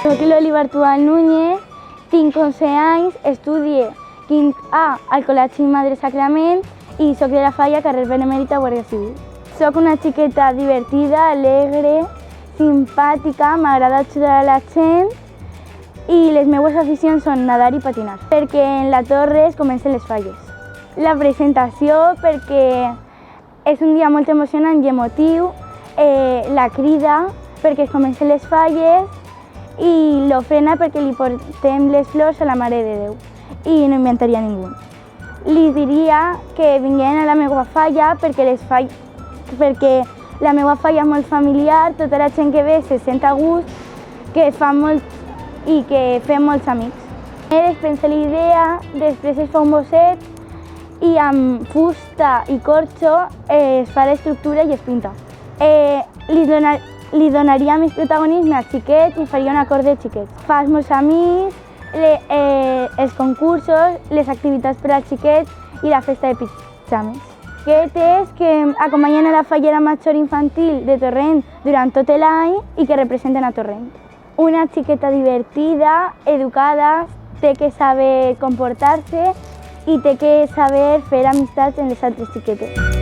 Soc l'Oliva Artual Núñez, tinc 11 anys, estudie quint A al Col·legi Madre Sacrament i soc de la Falla, carrer Benemèrita, Guàrdia Civil. Soc una xiqueta divertida, alegre, simpàtica, m'agrada ajudar a la gent i les meves aficions són nedar i patinar, perquè en la torre es comencen les falles. La presentació perquè és un dia molt emocionant i emotiu, la crida perquè es comencen les falles i l'ofrena perquè li portem les flors a la Mare de Déu i no inventaria ningú. Li diria que vinguin a la meva falla perquè la meva falla és molt familiar, tota la gent que ve se sent a gust, que fa molt i que fem molts amics. Es pensa l'idea, després es fa un bosset i amb fusta i corxo es fa l'estructura i es pinta. Li donaria més protagonisme als xiquets i faria un acord de xiquets. Fa els meus amics, els concursos, les activitats per als xiquets i la festa de pitjames. Xiquetes que acompanyen a la fallera major infantil de Torrent durant tot l'any i que representen a Torrent. Una xiqueta divertida, educada, té que saber comportar-se i té que saber fer amistats amb les altres xiquetes.